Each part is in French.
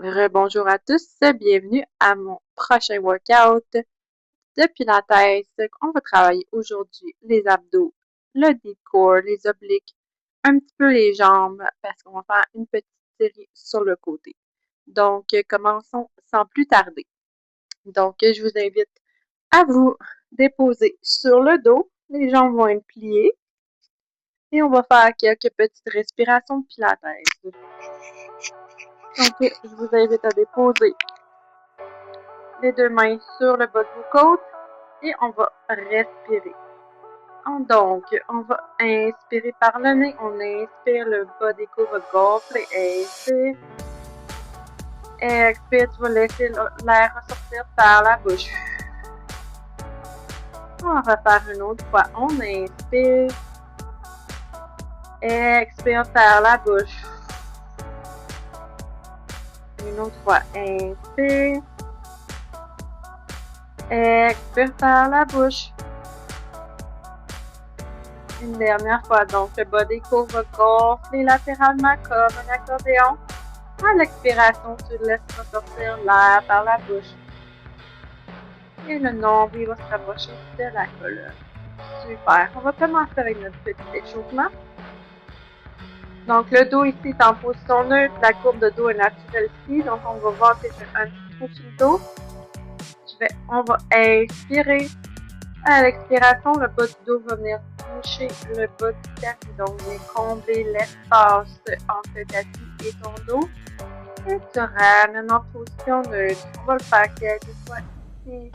Rebonjour à tous, bienvenue à mon prochain workout de Pilates. On va travailler aujourd'hui les abdos, le deep core, les obliques, un petit peu les jambes parce qu'on va faire une petite série sur le côté. Donc, commençons sans plus tarder. Donc, je vous invite à vous déposer sur le dos. Les jambes vont être pliées et on va faire quelques petites respirations de Pilates. Donc, je vous invite à déposer les deux mains sur le bas de vos côtes et on va respirer. Donc, on va inspirer par le nez. On inspire, le bas des côtes va gonfler. Inspire. Expire, tu vas laisser l'air ressortir par la bouche. On va refaire une autre fois. On inspire. Expire par la bouche. Une autre fois. Inspire. Expire par la bouche. Une dernière fois. Donc, le bas des côtes va gonfler latéralement comme un accordéon. À l'expiration, tu laisses ressortir l'air par la bouche. Et le nombril va se rapprocher de la colonne. Super. On va commencer avec notre petit échauffement. Donc, le dos ici est en position neutre. La courbe de dos est naturelle ici. Donc, on va voir que j'ai un petit trou sur le dos. On va inspirer. À l'expiration, le bas du dos va venir toucher le bas du tapis. Donc, venir combler l'espace entre le tapis et ton dos. Et tu ramènes en position neutre. On va le faire quelques fois ici.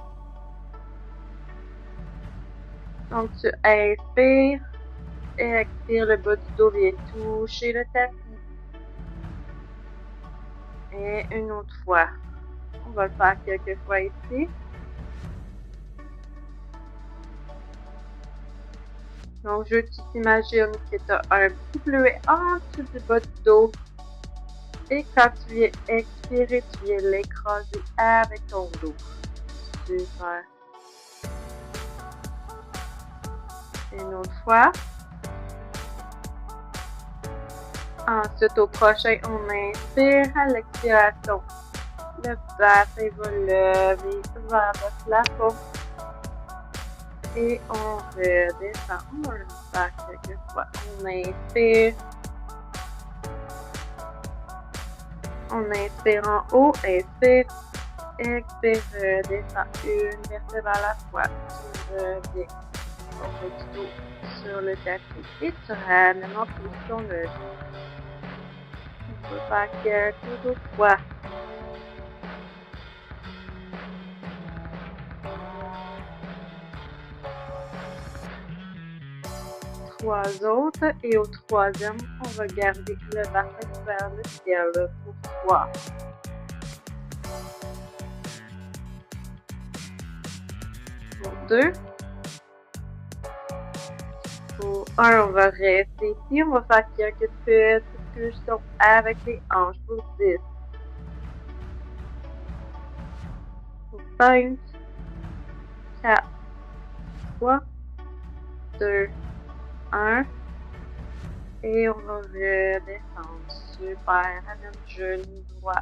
Donc, tu inspires et expires, le bas du dos vient toucher le tapis. Et une autre fois. On va le faire quelques fois ici. Donc, je t'imagine que tu as un petit bleuet en dessous du bas du dos. Et quand tu viens expirer, tu viens l'écraser avec ton dos. Super. Une autre fois. Ensuite, au prochain, on inspire à l'expiration. Le bassin va lever vers le plafond. Et on redescend. On va le faire quelques fois. On inspire. On inspire en haut. Inspire. Expire. Redescend. Une vertèbre à la fois. Tu reviens au bas du dos sur le tapis. Et tu ramènes en position neutre. On peut faire quelques autres fois. Trois autres. Et au troisième, on va garder le bassin vers le ciel pour 3. Pour 2. Pour 1, on va rester ici. On va faire quelques petites pulsions avec les hanches pour 10. Pour 5, 4, 3, 2, 1. Et on va redescendre. Super. Ramène genou droit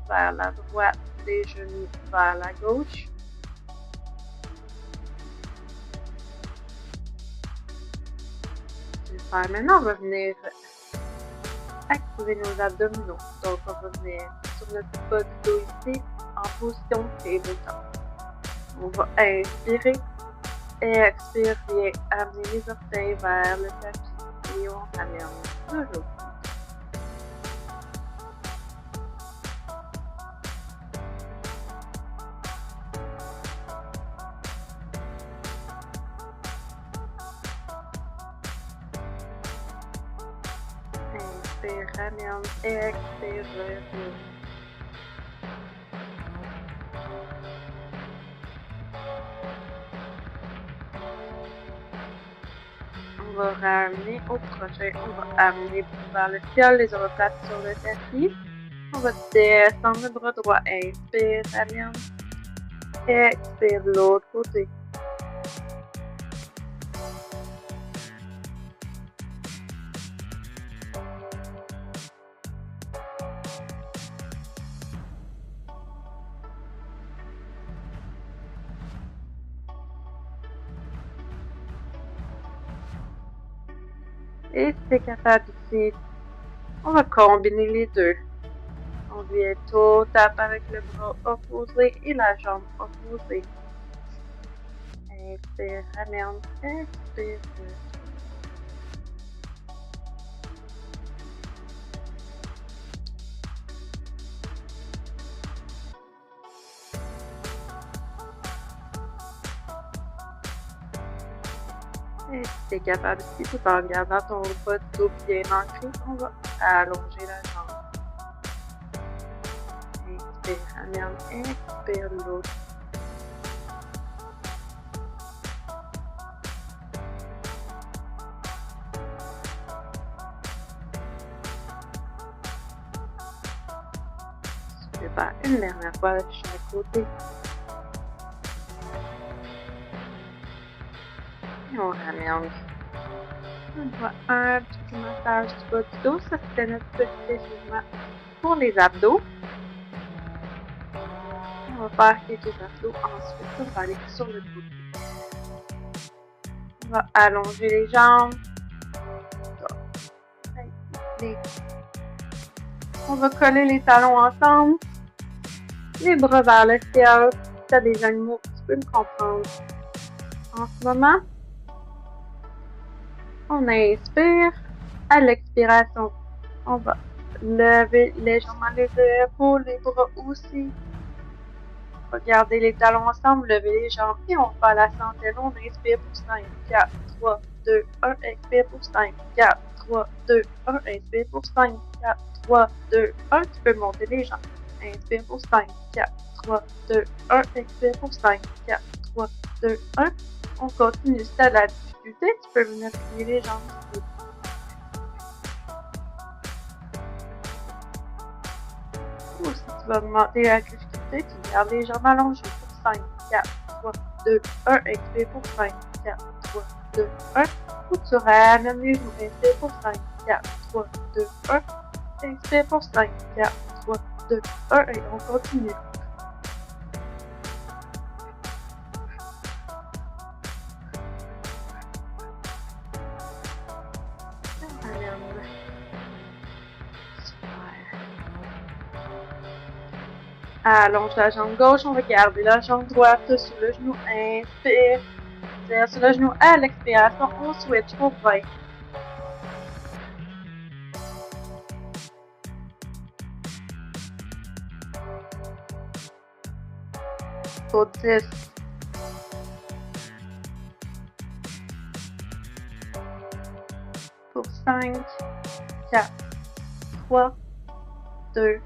vers la droite, les genoux vers la gauche. Super. Maintenant, on va venir activer nos abdominaux. Donc, on va venir sur notre bas du dos ici, en position tabletop. On va inspirer et expire, bien amener les orteils vers le tapis et on ramène toujours. Inspire, ramène et expire, revient. On va ramener au prochain. On va amener vers le ciel, les omoplates sur le tapis. On va descendre le bras droit. Inspire, ramène. Expire de l'autre côté. Et si t'es capable ici, on va combiner les deux. On vient tout tape avec le bras opposé et la jambe opposée. Inspire, ramène, expire. Et si t'es capable ici, tout en gardant ton bas de dos bien ancré, on va allonger la jambe. Inspire, ramène, expire l'autre. Super, une dernière fois de chaque côté. Et on ramène. On voit un petit massage du bas du dos. Ça, c'était notre petit échauffement pour les abdos. On va faire quelques abdos. Ensuite, on va aller sur le côté. On va allonger les jambes. On va coller les talons ensemble. Les bras vers le ciel. Si tu as des animaux, tu peux me comprendre. En ce moment, on inspire. À l'expiration, on va lever légèrement les épaules, les bras aussi. On va garder les talons ensemble, lever les jambes et on va la centaine. On inspire pour 5, 4, 3, 2, 1. Expire pour 5, 4, 3, 2, 1. Inspire pour 5, 4, 3, 2, 1. Tu peux monter les jambes. Inspire pour 5, 4, 3, 2, 1. Expire pour 5, 4, 3, 2, 1. On continue. Si tu as de la difficulté, tu peux venir plier les jambes ici. Ou si tu vas augmenter la difficulté, tu gardes les jambes allongées pour 5, 4, 3, 2, 1. Expire pour 5, 4, 3, 2, 1. Ou tu ramènes les genoux. Inspire pour 5, 4, 3, 2, 1. Inspire pour 5, 4, 3, 2, 1. Et on continue. Allonge la jambe gauche, on va garder la jambe droite sur le genou. Inspire. Tire sur le genou à l'expiration. On switch au bras. Pour 10. Pour 5, 4, 3, 2,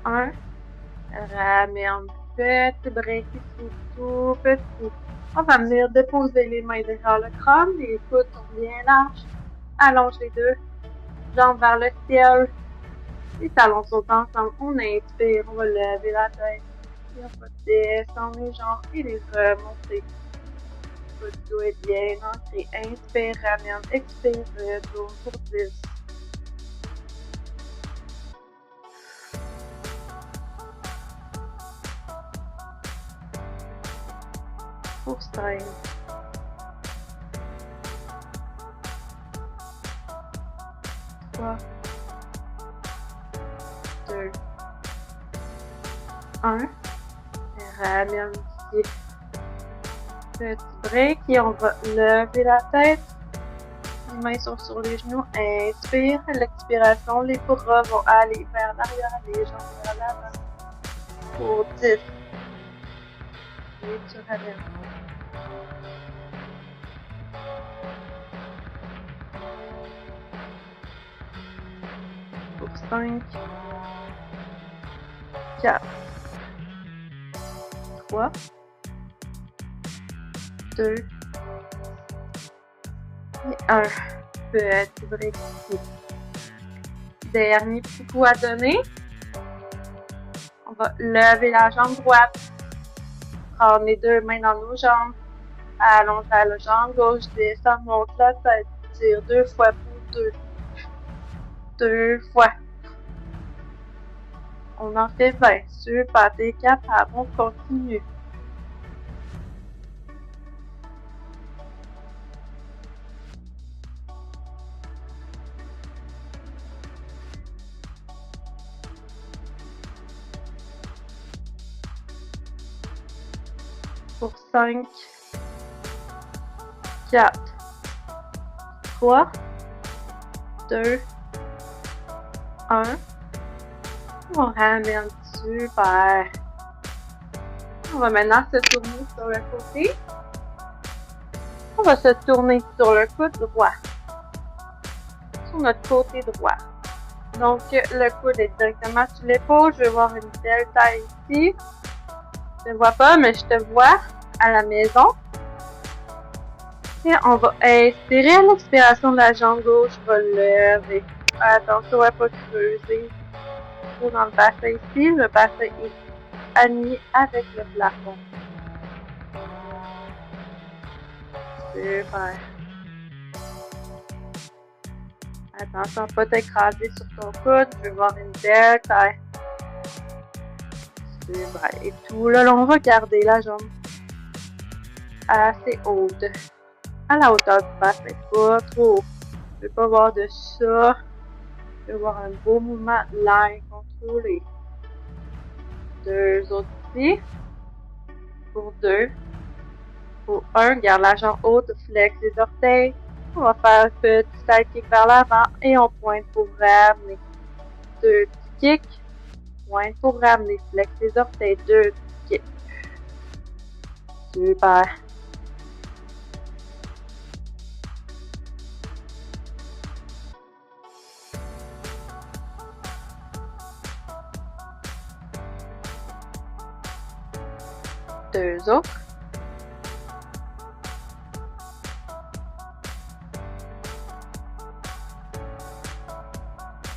1. Ramène. Petit break ici, tout petit. On va venir déposer les mains derrière le crâne, les coudes sont bien larges. Allonge les deux jambes vers le ciel. Les talons sautent ensemble. On inspire, on va lever la tête. Et on va descendre les jambes et les remonter. Votre dos est bien ancré. Inspire, ramène, expire, retourne pour 10. Pour 5. 3, 2, 1. Ramène ici. Petit break et on va lever la tête. Les mains sont sur les genoux. Inspire. À l'expiration, les bras vont aller vers l'arrière, les jambes vers l'avant. Pour 10. Et tu ramènes. Pour 5, 4, 3, 2 et 1. Petit break ici. Dernier petit coup à donner. On va lever la jambe droite. Prendre les deux mains dans nos jambes. Allonge la jambe gauche. Descend, monte la tête. Tire 2 fois pour 2. 2 fois. On en fait 20. Super, t'es capable. On continue. Pour 5, 4, 3, 2, 1. On ramène, super. On va maintenant se tourner sur le côté. On va se tourner sur le coude droit. Sur notre côté droit. Donc, le coude est directement sur l'épaule. Je vais voir une belle taille ici. Je ne te vois pas, mais je te vois à la maison. Et on va inspirer à l'expiration de la jambe gauche. Je vais lever. Attention à ne pas creuser trop dans le bassin ici. Le bassin est aligné avec le plafond. Super. Attention à ne pas t'écraser sur ton coude. Je vais voir une belle taille. Super. Et tout le long, on va garder la jambe assez haute. À la hauteur du bassin, pas trop haut. Je ne veux pas voir de ça. Je veux voir un beau mouvement ligne contrôlé. 2 autres ici. Pour 2. Pour 1, garde la jambe haute, flex les orteils. On va faire un petit side kick vers l'avant et on pointe pour ramener. 2 petits kicks. Pointe pour ramener. Flex les orteils. 2 petits kicks. Super. Deux autres.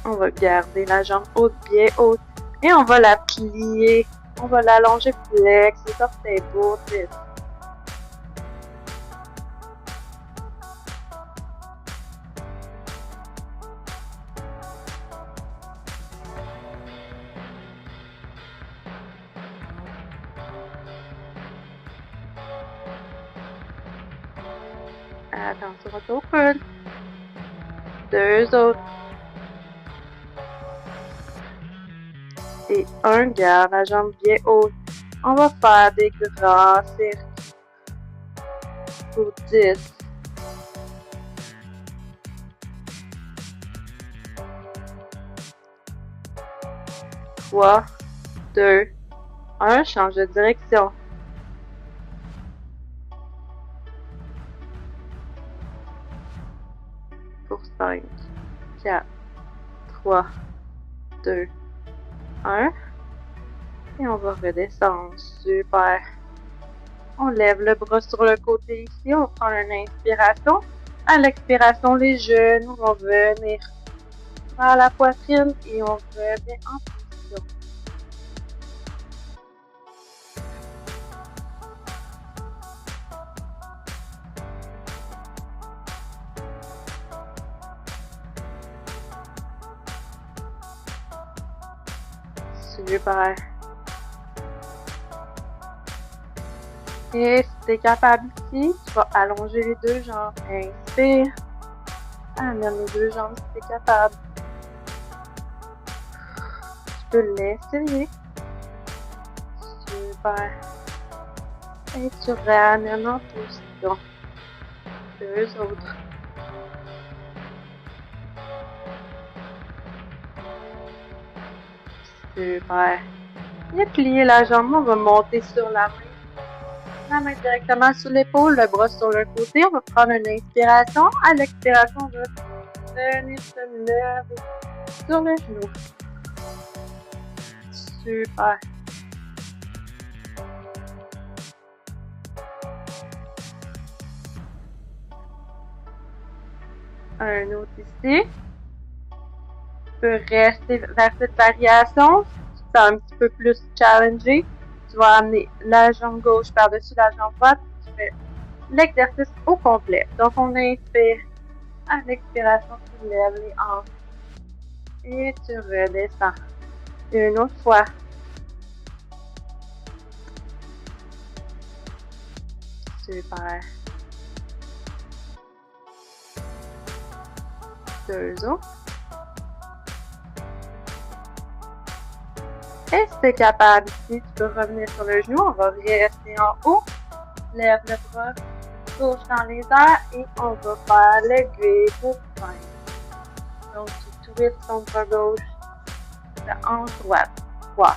On va garder la jambe haute, bien haute. Et on va la plier. On va l'allonger, flex, les orteils pour 10. Attention à ton coude. 2 autres. Et 1, garde la jambe bien haute. On va faire des grands cercles pour 10. Trois, 2, 1, change de direction. Pour 5, 4, 3, 2, 1. Et on va redescendre. Super. On lève le bras sur le côté ici. On prend une inspiration. À l'expiration, les genoux vont venir vers la poitrine et on revient en position. Super. Et si tu es capable ici, tu vas allonger les deux jambes. Inspire. Amène les deux jambes si tu es capable. Tu peux l'essayer. Super. Et tu ramènes en position. Deux autres. Super. Et plier la jambe, on va monter sur la main. La main directement sur l'épaule, le bras sur le côté. On va prendre une inspiration. À l'expiration, on va venir se lever sur le genou. Super. Un autre ici. Tu peux rester vers cette variation. Si tu es un petit peu plus challengé, tu vas amener la jambe gauche par-dessus la jambe droite. Tu fais l'exercice au complet. Donc, on inspire. À l'expiration, tu lèves les hanches. Et tu redescends. Une autre fois. Super. Deux autres. Et si tu es capable ici, tu peux revenir sur le genou. On va rester en haut. Lève le bras gauche dans les airs et on va faire l'aiguille pour 5. Donc, tu twists ton bras gauche, la hanche droite. 3,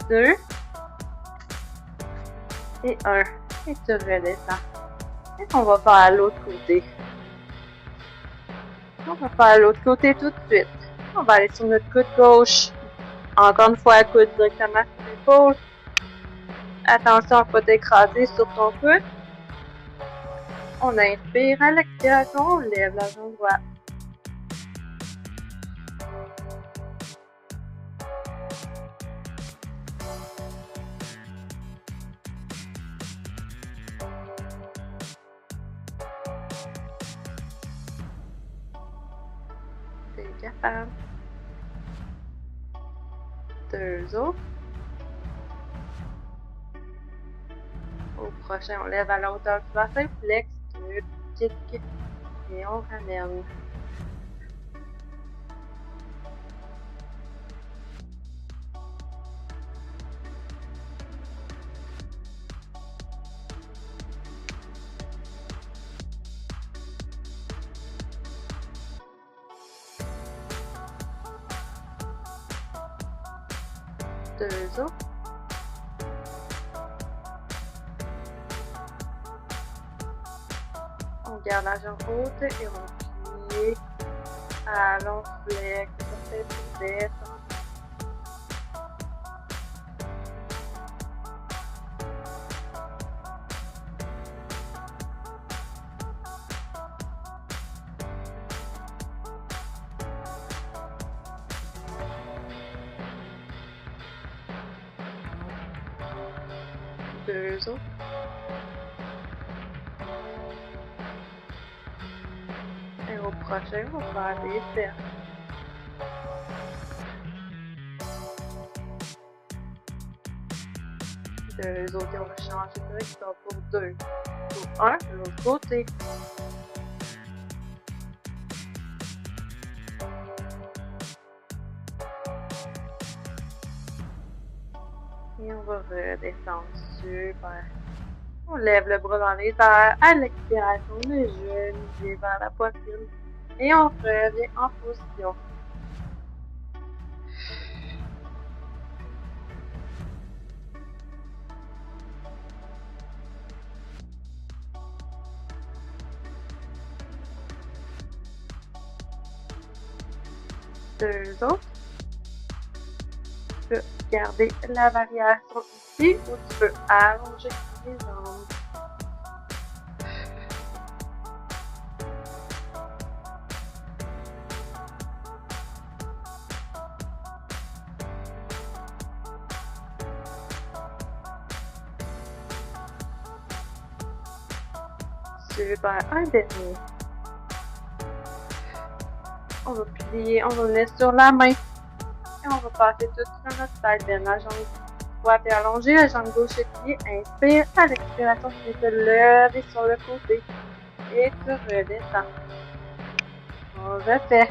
2 et 1. Et tu redescends. Et on va faire à l'autre côté. On va faire à l'autre côté tout de suite. On va aller sur notre coude gauche. Encore une fois, coude directement sur l'épaule. Attention à ne pas t'écraser sur ton coude. On inspire à l'expiration, on lève la jambe droite. T'es capable. 2 autres. Au prochain, on lève à la hauteur du bassin, flex, kick, et on ramène. Deux autres. On garde la jambe haute et on plie. Allons, flex, on fait tout. 2 autres. Et au prochain, on va faire des cercles. Deux autres, on va changer de direction pour 2. Pour 1, de l'autre côté. Et on va redescendre. Super. On lève le bras dans les airs. À l'expiration, le genou vient vers la poitrine. Et on revient en position. Deux autres. Tu peux garder la variation ici ou tu peux allonger les jambes. Super, un dernier. On va plier, on va le mettre sur la main. Et on va passer tout sur notre tête. Bien, la jambe droite est allongée, la jambe gauche est pliée. Inspire, à l'expiration, tu peux te lever sur le côté. Et tu redescends. On refait.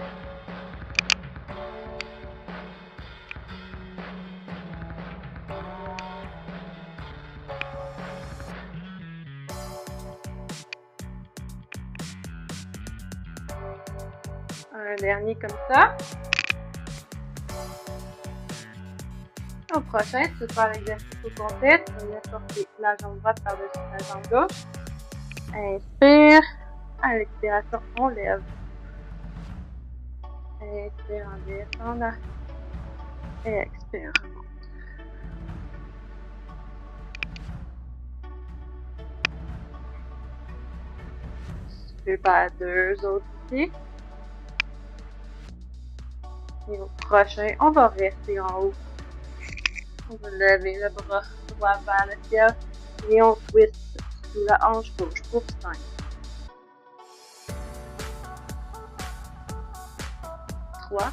Un dernier comme ça. Au prochain, tu peux faire l'exercice au complet. Tu vas porter la jambe droite par-dessus la jambe gauche. Inspire. À l'expiration, on lève. Inspire en descendant. Et expire. Super, deux autres ici. Et au prochain, on va rester en haut. On va lever le bras droit vers le ciel et on twist sous la hanche gauche pour 5. 3,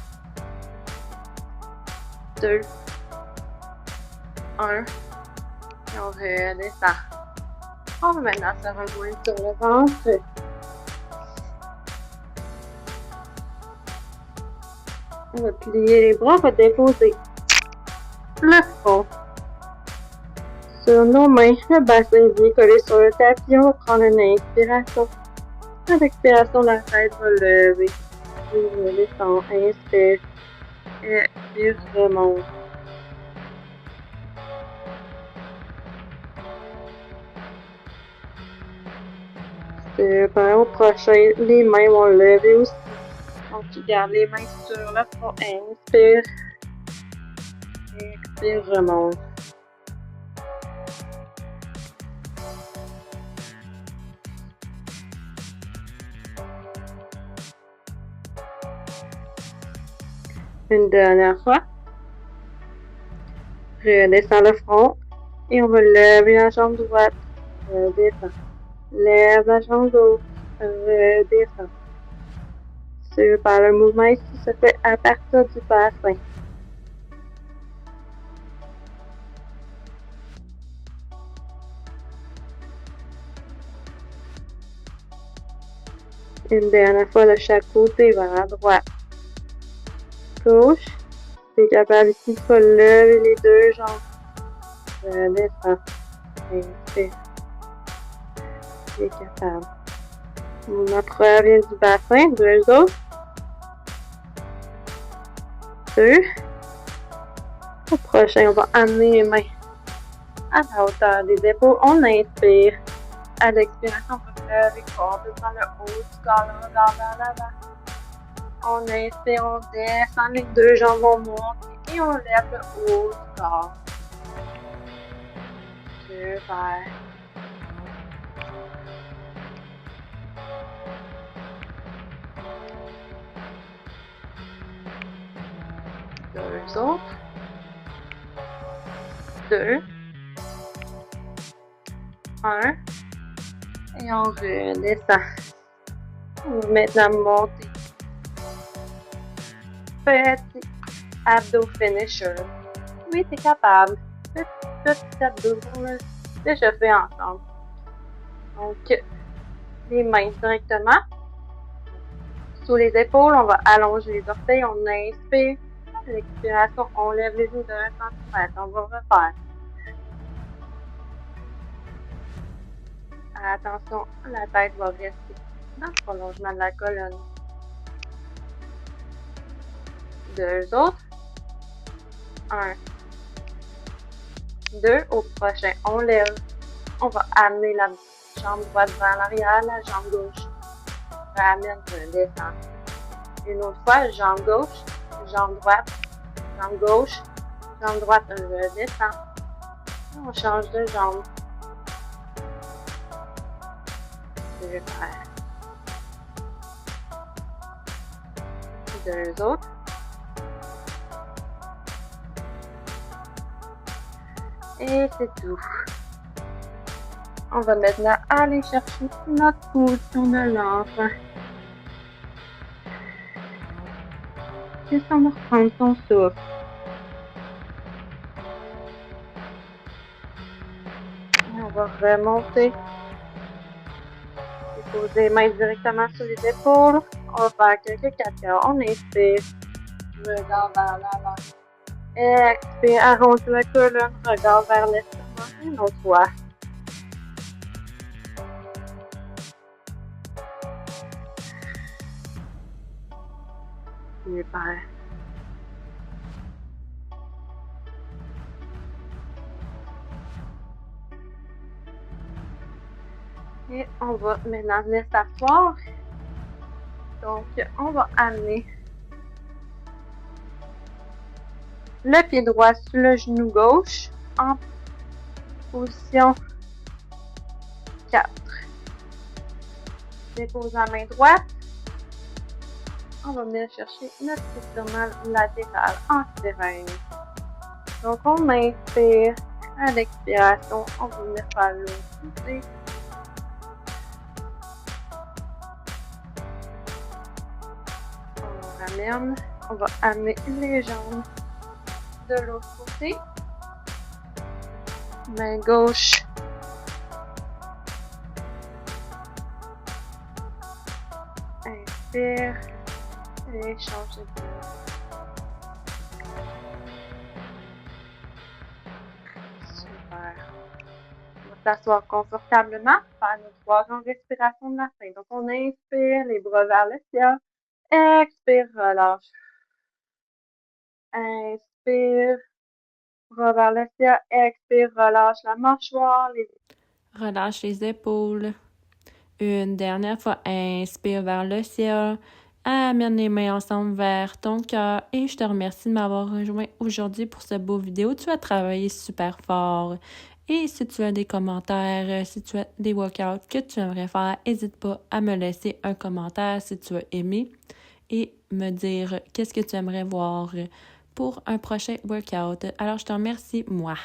2, 1. Et on redescend. On va maintenant se rejoindre sur le ventre. On va plier les bras, on va déposer le front sur nos mains, le bassin bien collé sur le tapis. On va prendre une inspiration. À l'expiration, la tête va lever. Descend, inspire. Expire, remonte. Super. Au prochain, les mains vont lever aussi. Donc, tu gardes les mains sur le front. Inspire. Expire, remonte. Une dernière fois. Redescends le front. Et on va lever la jambe droite. Redescends. Lève la jambe gauche. Redescends. Super. Le mouvement ici se fait à partir du bassin. Une dernière fois de chaque côté vers la droite. Gauche. Tu es capable ici de lever les deux jambes. Redescends. Inspire. Tu es capable. Notre revient du bassin. Deux autres. Deux. Au prochain, on va amener les mains à la hauteur des épaules. On inspire. À l'expiration, on va lever complètement le haut du corps, le regard vers l'avant. On inspire, on descend, les deux jambes vont monter et on lève le haut du corps. Super. Deux autres. Deux. Un. Et on redescend. On va maintenant monter. Petit abdos finisher. Oui, t'es capable. Petit abdos pour le déjà fait ensemble. Donc, les mains directement sous les épaules. On va allonger les orteils. On inspire. À l'expiration, on lève les genoux de 1 cm. On va refaire. Attention, la tête va rester dans le prolongement de la colonne. Deux autres. Un. Deux. Au prochain, on lève. On va amener la jambe droite vers l'arrière, la jambe gauche. Ramène, descend. Une autre fois, jambe gauche, jambe droite, jambe gauche, jambe droite, redescend. On change de jambe. Super. Deux autres. Et c'est tout. On va maintenant aller chercher notre position de l'enfant. Et on va reprendre son souffle. Et on va remonter. Poser les mains directement sur les épaules. On va faire quelques 4 cœurs. On inspire. Regard vers l'avant. Expire. Arrondis la colonne. Regard vers l'estomac. Une autre fois. Super. Et on va maintenant venir s'asseoir. Donc, on va amener le pied droit sur le genou gauche en position 4. Dépose la main droite. On va venir chercher notre étirement latéral en sirène. Donc, on inspire. À l'expiration, on va venir faire l'autre côté. On ramène. On va amener les jambes de l'autre côté. Main gauche. Inspire. Et change de pied. Super. s'asseoir confortablement, faire nos 3 grandes respirations de la fin. Donc, on inspire, les bras vers le ciel. Expire, relâche. Inspire, bras vers le ciel. Expire, relâche la mâchoire. Relâche les épaules. Une dernière fois, inspire vers le ciel. Amène les mains ensemble vers ton cœur et je te remercie de m'avoir rejoint aujourd'hui pour ce beau vidéo. Tu as travaillé super fort. Et si tu as des commentaires, si tu as des workouts que tu aimerais faire, n'hésite pas à me laisser un commentaire si tu as aimé et me dire qu'est-ce que tu aimerais voir pour un prochain workout. Alors, je te remercie, moi.